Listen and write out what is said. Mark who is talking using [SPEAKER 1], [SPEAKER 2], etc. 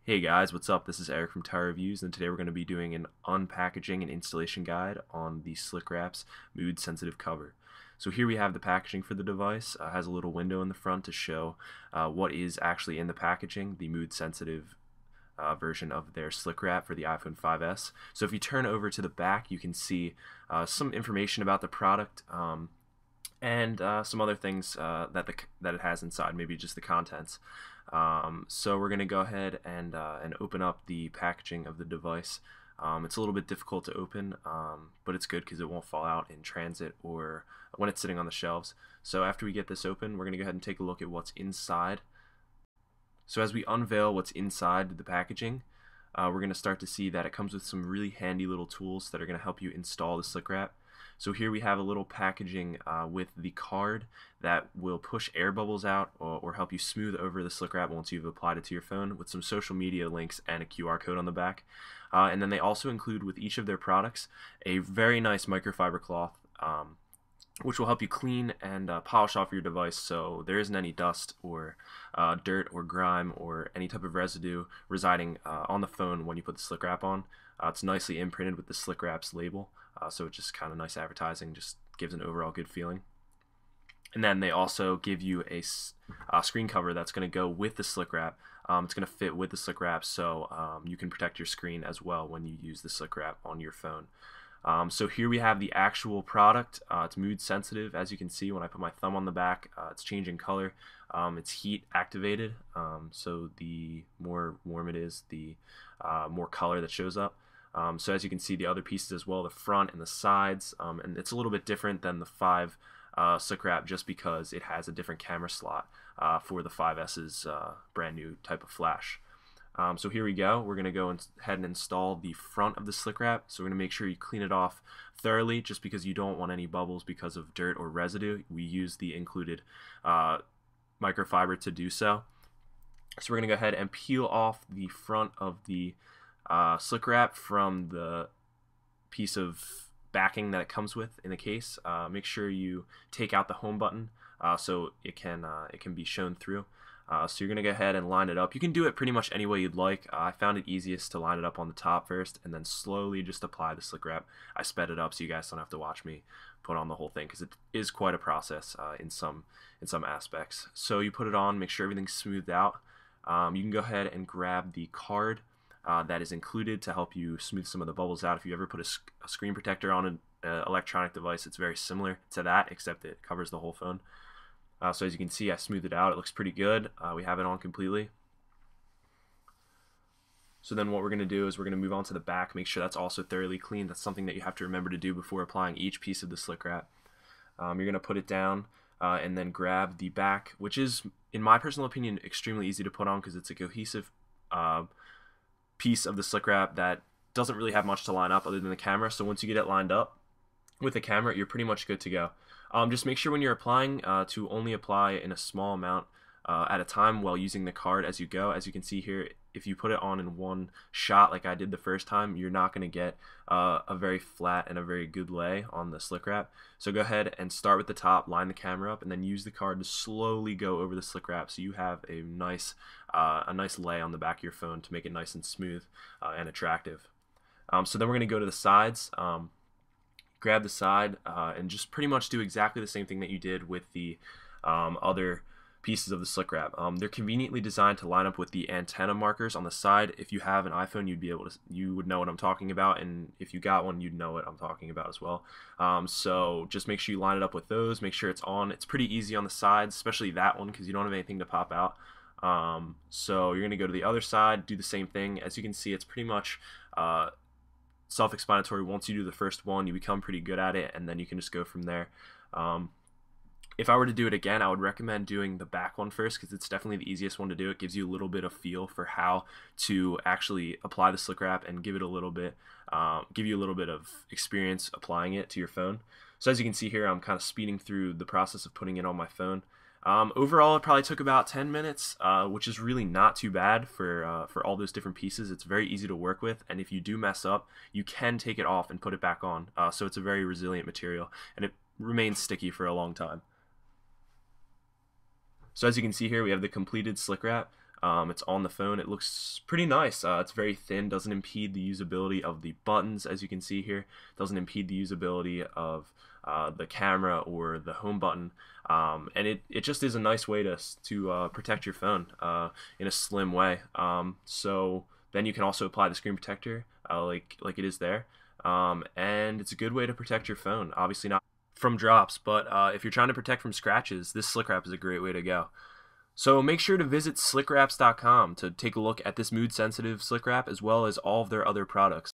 [SPEAKER 1] Hey guys, what's up? This is Eric from Tower Reviews, and today we're going to be doing an unpackaging and installation guide on the slickwrap's mood sensitive cover. So here we have the packaging for the device. It has a little window in the front to show what is actually in the packaging, the mood sensitive version of their slickwrap for the iPhone 5S. So if you turn over to the back, you can see some information about the product and some other things that it has inside, maybe just the contents. So we're going to go ahead and open up the packaging of the device. It's a little bit difficult to open, but it's good because it won't fall out in transit or when it's sitting on the shelves. So after we get this open, we're going to go ahead and take a look at what's inside. So as we unveil what's inside the packaging, we're going to start to see that it comes with some really handy little tools that are going to help you install the slickwrap. So here we have a little packaging with the card that will push air bubbles out or help you smooth over the slickwrap once you've applied it to your phone, with some social media links and a QR code on the back. And then they also include with each of their products a very nice microfiber cloth which will help you clean and polish off your device so there isn't any dust or dirt or grime or any type of residue residing on the phone when you put the slickwrap on. It's nicely imprinted with the slickwrap's label, so it's just kind of nice advertising, just gives an overall good feeling. And then they also give you a screen cover that's going to go with the slickwrap. It's going to fit with the slickwrap, so you can protect your screen as well when you use the slickwrap on your phone. So here we have the actual product. It's mood sensitive. As you can see, when I put my thumb on the back, it's changing color. It's heat activated, so the more warm it is, the more color that shows up. So as you can see, the other pieces as well, the front and the sides, and it's a little bit different than the 5 slickwrap just because it has a different camera slot for the 5S's brand new type of flash. So here we go. We're going to go ahead and install the front of the slickwrap. So we're going to make sure you clean it off thoroughly, just because you don't want any bubbles because of dirt or residue. We use the included microfiber to do so. So we're going to go ahead and peel off the front of the slickwrap from the piece of backing that it comes with in the case. Make sure you take out the home button so it can be shown through. So you're going to go ahead and line it up. You can do it pretty much any way you'd like. I found it easiest to line it up on the top first and then slowly just apply the slickwrap. I sped it up so you guys don't have to watch me put on the whole thing because it is quite a process in some aspects. So you put it on, make sure everything's smoothed out. You can go ahead and grab the card that is included to help you smooth some of the bubbles out. If you ever put a screen protector on an electronic device, it's very similar to that, except it covers the whole phone. So as you can see, I smoothed it out. It looks pretty good. We have it on completely. So then what we're going to do is we're going to move on to the back, make sure that's also thoroughly clean. That's something that you have to remember to do before applying each piece of the slickwrap. You're going to put it down and then grab the back, which is, in my personal opinion, extremely easy to put on because it's a cohesive piece of the slickwrap that doesn't really have much to line up other than the camera. So once you get it lined up with the camera, you're pretty much good to go. Just make sure when you're applying to only apply in a small amount at a time while using the card as you go. As you can see here, if you put it on in one shot like I did the first time, you're not going to get a very flat and a very good lay on the slickwrap. So go ahead and start with the top, line the camera up, and then use the card to slowly go over the slickwrap so you have a nice lay on the back of your phone to make it nice and smooth and attractive. So then we're going to go to the sides. Grab the side and just pretty much do exactly the same thing that you did with the other pieces of the slickwrap. They're conveniently designed to line up with the antenna markers on the side. If you have an iPhone, you would know what I'm talking about, and if you got one, you'd know what I'm talking about as well. So just make sure you line it up with those. Make sure it's on. It's pretty easy on the sides, especially that one because you don't have anything to pop out. So you're going to go to the other side, do the same thing. As you can see, it's pretty much self-explanatory. Once you do the first one, you become pretty good at it, and then you can just go from there. If I were to do it again, I would recommend doing the back one first because it's definitely the easiest one to do. It gives you a little bit of feel for how to actually apply the slickwrap and give you a little bit of experience applying it to your phone. So as you can see here, I'm kind of speeding through the process of putting it on my phone. Overall, it probably took about 10 minutes, which is really not too bad for all those different pieces. It's very easy to work with, and if you do mess up, you can take it off and put it back on. So it's a very resilient material, and it remains sticky for a long time. So as you can see here, we have the completed slickwrap. It's on the phone. It looks pretty nice. It's very thin, doesn't impede the usability of the buttons, as you can see here. Doesn't impede the usability of the camera or the home button. And it just is a nice way to protect your phone in a slim way. So then you can also apply the screen protector like it is there. And it's a good way to protect your phone. Obviously not from drops, but if you're trying to protect from scratches, this slick wrap is a great way to go. So make sure to visit slickwraps.com to take a look at this mood sensitive slick wrap as well as all of their other products.